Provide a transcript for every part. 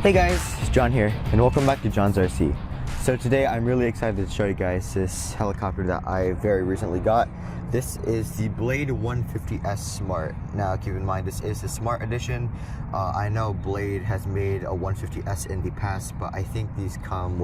Hey guys, it's John here, and welcome back to John's RC. So today I'm really excited to show you guys this helicopter that I very recently got. This is the Blade 150S Smart. Now keep in mind this is the Smart Edition. I know Blade has made a 150S in the past, but I think this comes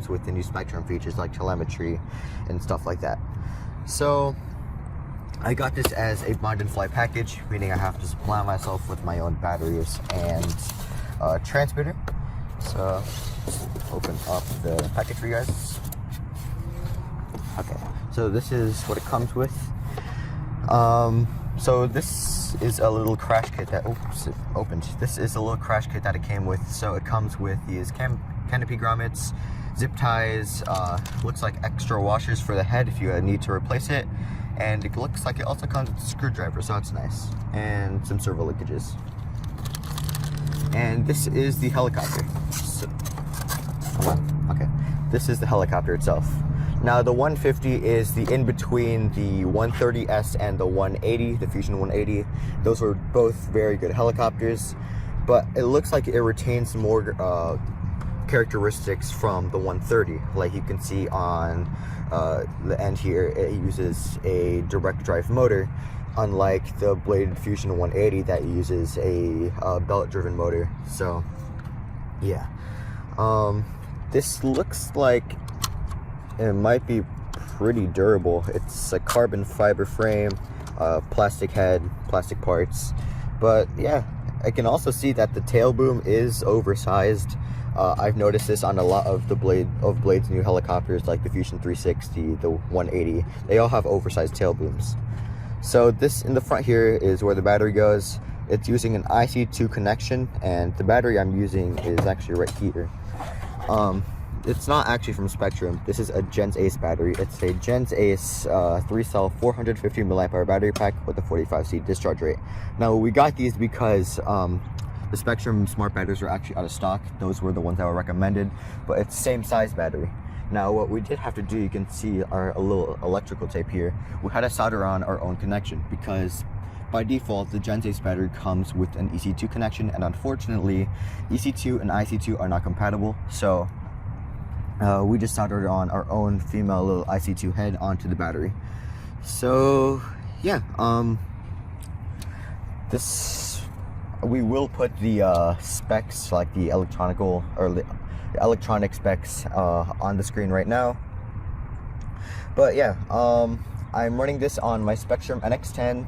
with the new Spektrum features like telemetry and stuff like that. So I got this as a bond and fly package, meaning I have to supply myself with my own batteries and transmitter. So let's open up the package for you guys. Okay, so this is what it comes with. So this is a little crash kit that it opened. This is a little crash kit that it came with. So it comes with these canopy grommets, zip ties, looks like extra washers for the head if you need to replace it, and it looks like it also comes with a screwdriver, so that's nice, and some servo linkages. And this is the helicopter. So, okay, this is the helicopter itself. Now the 150 is the in-between the 130S and the 180, the Fusion 180. Those were both very good helicopters, but it looks like it retains more characteristics from the 130. Like you can see on the end here, it uses a direct drive motor, unlike the Blade Fusion 180 that uses a belt-driven motor. So yeah, this looks like it might be pretty durable. It's a carbon fiber frame, plastic head, plastic parts, but yeah, I can also see that the tail boom is oversized. I've noticed this on a lot of the Blade's new helicopters, like the Fusion 360, the 180. They all have oversized tail booms. So this in the front here is where the battery goes. It's using an IC2 connection, and the battery I'm using is actually right here. It's not actually from Spektrum. This is a Gens Ace battery. It's a Gens Ace 3-cell 450 mAh battery pack with a 45C discharge rate. Now we got these because the Spektrum smart batteries were actually out of stock. Those were the ones that were recommended, but it's the same size battery. Now what we did have to do, you can see a little electrical tape here. We had to solder on our own connection because by default the Gens Ace battery comes with an EC2 connection, and unfortunately EC2 and IC2 are not compatible. So we just soldered on our own female little IC2 head onto the battery. So yeah, we will put the specs, like the electronic specs on the screen right now. But yeah, I'm running this on my Spektrum NX10.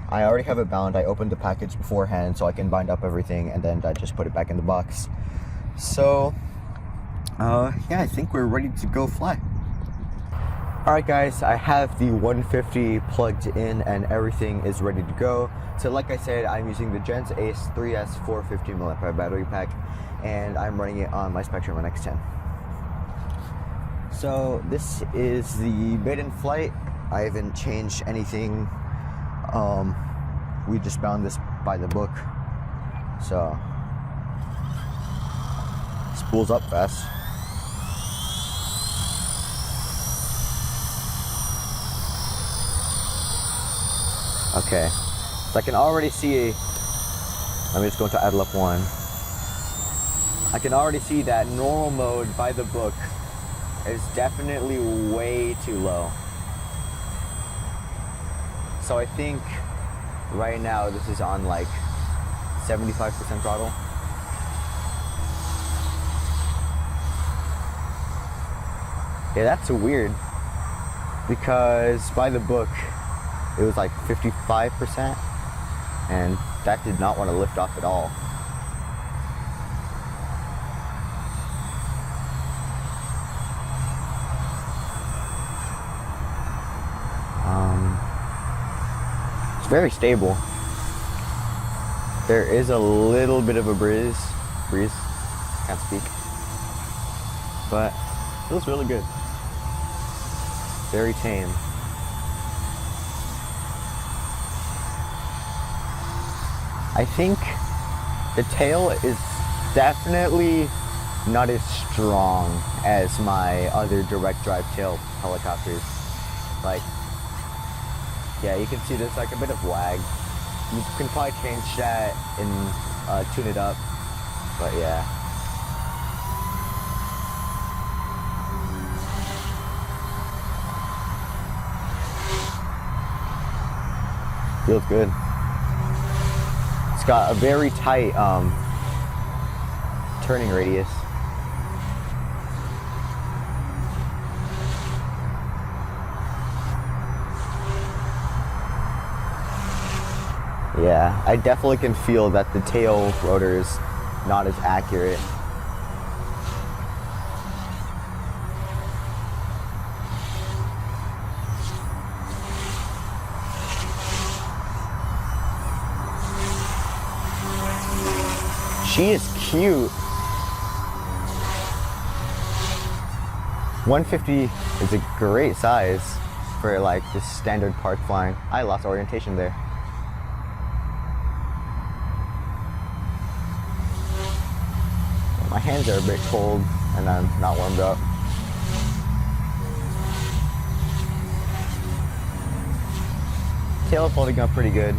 I already have it bound. I opened the package beforehand so I can bind up everything, and then I just put it back in the box. So yeah, I think we're ready to go fly. Alright guys, I have the 150 plugged in and everything is ready to go. So like I said, I'm using the Gens Ace 3S 450 mAh battery pack, and I'm running it on my Spektrum NX10. So this is the Maiden flight. I haven't changed anything. We just bound this by the book. So spools up fast. Okay, so I can already see, let me just go into Adlep 1. I can already see that normal mode by the book is definitely way too low. So I think right now this is on like 75% throttle. Yeah, that's weird, because by the book it was like 55%, and that did not want to lift off at all. It's very stable. There is a little bit of a breeze, can't speak, but it feels really good. Very tame. I think the tail is definitely not as strong as my other direct drive tail helicopters. Like, yeah, you can see there's like a bit of wag. You can probably change that and tune it up, but yeah. Feels good. It's got a very tight turning radius. Yeah, I definitely can feel that the tail rotor is not as accurate. She is cute. 150 is a great size for like just standard park flying. I lost orientation there. My hands are a bit cold and I'm not warmed up. Tail is holding up pretty good.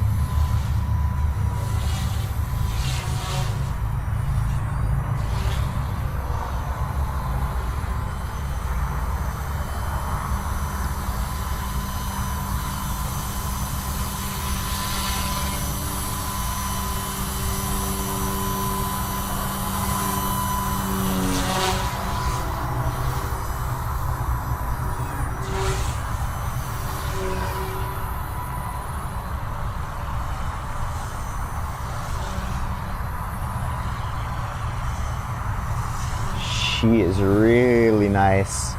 She is really nice.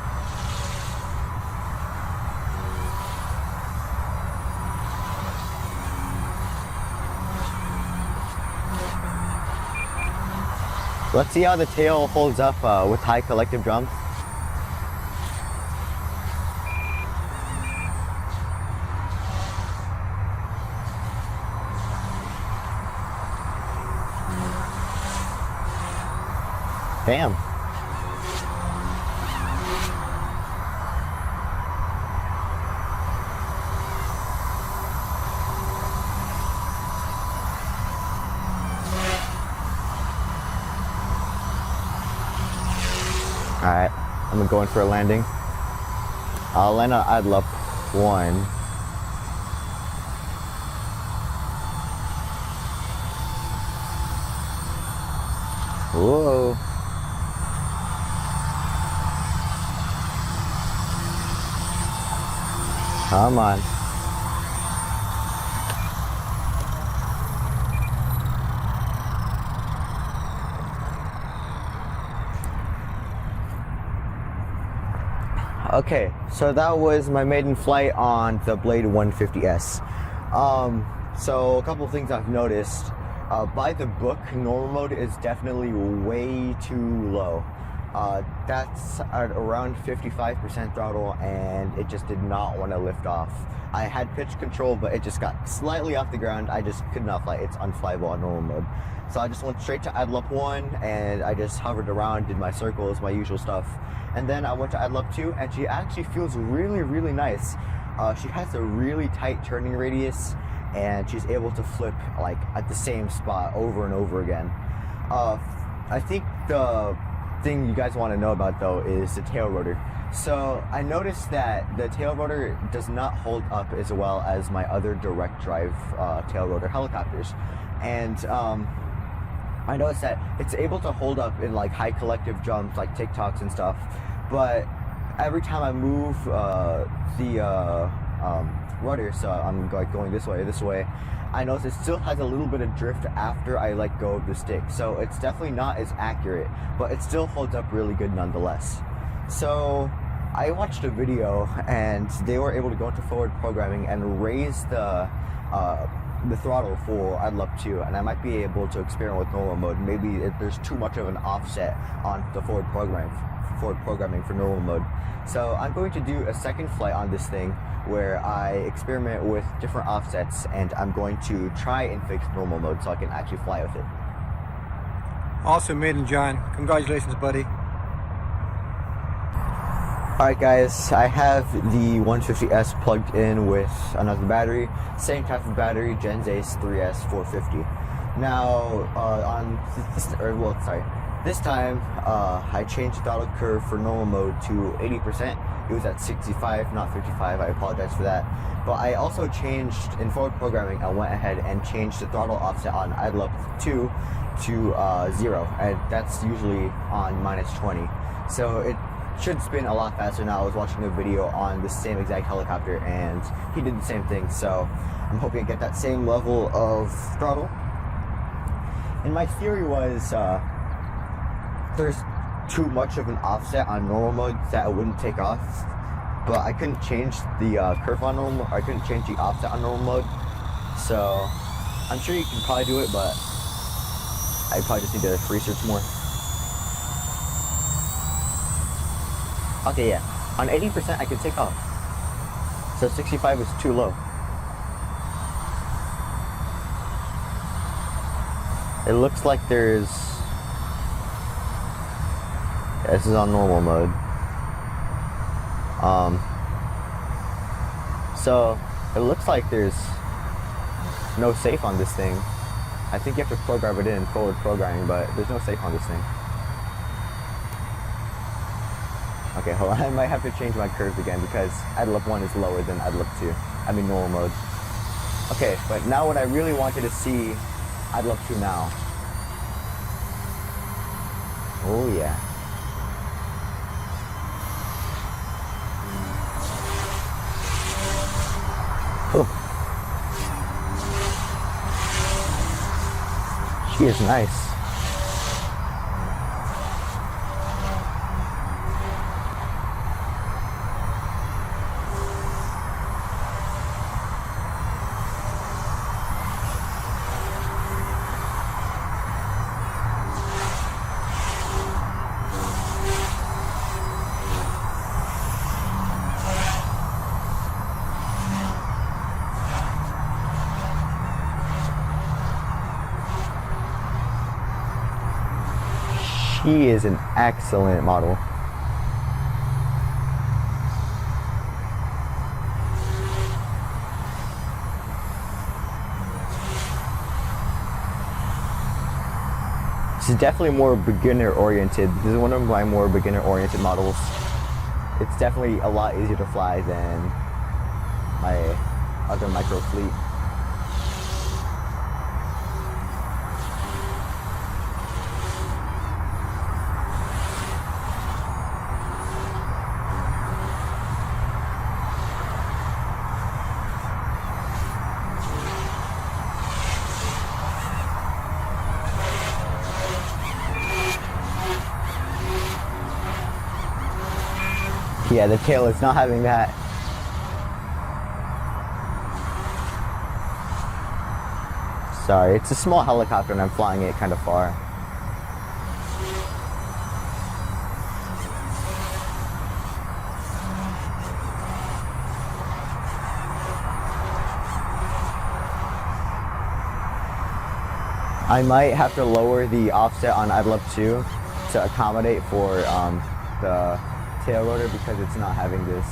Let's see how the tail holds up with high collective drums. Damn. Alright, I'm going for a landing. I'll land on IDLEP 1. Whoa. Come on. Okay, so that was my maiden flight on the Blade 150S. So a couple of things I've noticed. By the book, normal mode is definitely way too low. That's at around 55% throttle, and it just did not want to lift off. I had pitch control, but it just got slightly off the ground. I just could not fly. It's unflyable on normal mode. So I just went straight to IDLEP 1, and I just hovered around, did my circles, my usual stuff. And then I went to IDLEP 2, and she actually feels really, really nice. She has a really tight turning radius, and she's able to flip like at the same spot over and over again. I think the thing you guys want to know about though is the tail rotor. So I noticed that the tail rotor does not hold up as well as my other direct drive tail rotor helicopters. And I noticed that it's able to hold up in like high collective jumps, like TikToks and stuff, but every time I move the rudder, so I'm going this way, I notice it still has a little bit of drift after I let go of the stick. So it's definitely not as accurate, but it still holds up really good nonetheless. So I watched a video and they were able to go into forward programming and raise the throttle for IDLEP 2, and I might be able to experiment with normal mode. Maybe if there's too much of an offset on the forward programming for normal mode. So I'm going to do a second flight on this thing where I experiment with different offsets, and I'm going to try and fix normal mode so I can actually fly with it. Awesome, Maiden John. Congratulations, buddy. Alright guys, I have the 150S plugged in with another battery, same type of battery, Gen's Ace 3S 450. Now, This time, I changed the throttle curve for normal mode to 80%. It was at 65, not 55. I apologize for that. But I also changed, in forward programming, I went ahead and changed the throttle offset on idle up 2 to 0. And that's usually on -20. So it should spin a lot faster now. I was watching a video on the same exact helicopter and he did the same thing. So I'm hoping to get that same level of throttle. And my theory was, there's too much of an offset on normal mode that it wouldn't take off, but I couldn't change the curve on normal. I couldn't change the offset on normal mode, so I'm sure you can probably do it, but I probably just need to research more. Okay, yeah, on 80% I can take off, so 65 is too low. It looks like there's, this is on normal mode. So it looks like there's no safe on this thing. I think you have to program it in forward programming, but there's no safe on this thing. Okay, hold on. I might have to change my curves again because idle up 1 is lower than idle up 2. I mean normal mode. Okay, but now what I really wanted to see, idle up 2 now. Oh yeah. She is nice. He is an excellent model. This is definitely more beginner oriented. This is one of my more beginner oriented models. It's definitely a lot easier to fly than my other micro fleet. Yeah, the tail is not having that. Sorry, it's a small helicopter and I'm flying it kind of far. I might have to lower the offset on idle up 2 to accommodate for the tail rotor because it's not having this.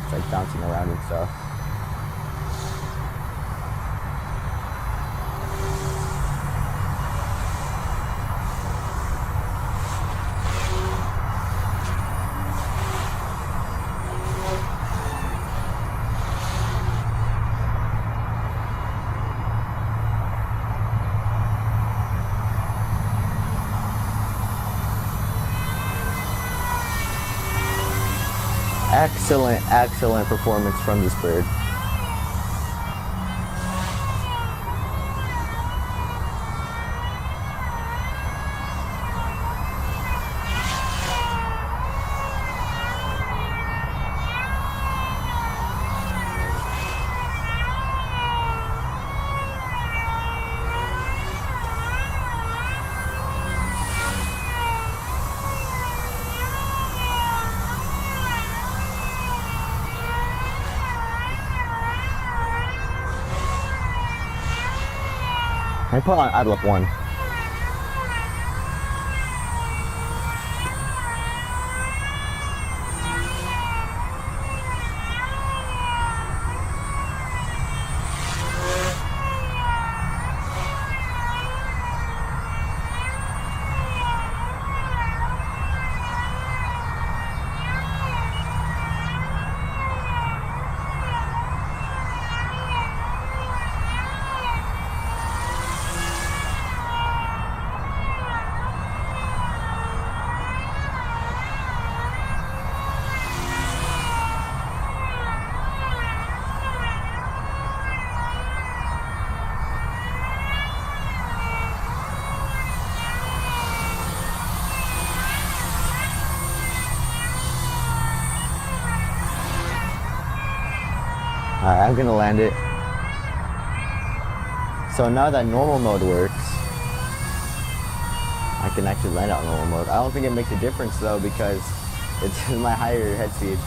It's like bouncing around and stuff. Excellent performance from this bird. I put on idle up 1. Alright, I'm gonna land it. So now that normal mode works, I can actually land out normal mode. I don't think it makes a difference though because it's my higher head speed.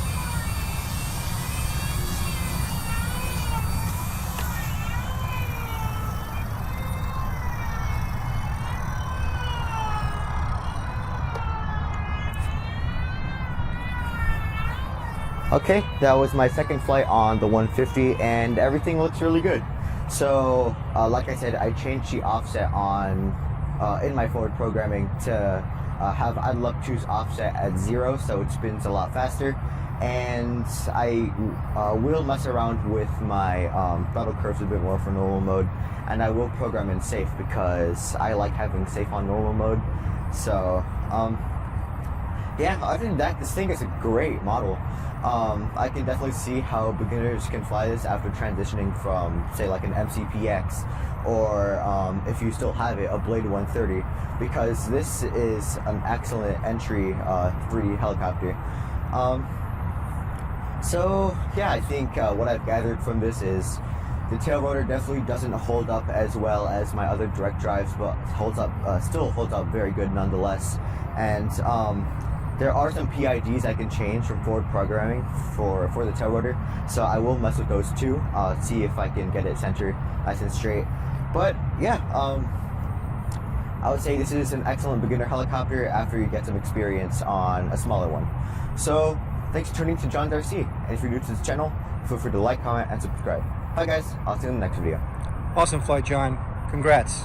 Okay, that was my second flight on the 150 and everything looks really good. So, like I said, I changed the offset on in my forward programming to have idle choose offset at 0 so it spins a lot faster. And I will mess around with my throttle curves a bit more for normal mode, and I will program in safe because I like having safe on normal mode. So, yeah, other than that, this thing is a great model. I can definitely see how beginners can fly this after transitioning from, say, like an MCPX or if you still have it, a Blade 130, because this is an excellent entry 3D helicopter. So yeah, I think what I've gathered from this is the tail rotor definitely doesn't hold up as well as my other direct drives, but still holds up very good nonetheless. And there are some PIDs I can change from forward programming for the tail rotor, so I will mess with those too, see if I can get it centered nice and straight. But yeah, I would say this is an excellent beginner helicopter after you get some experience on a smaller one. So thanks for tuning to John Darcy, and if you're new to this channel, feel free to like, comment, and subscribe. Bye guys, I'll see you in the next video. Awesome flight, John. Congrats.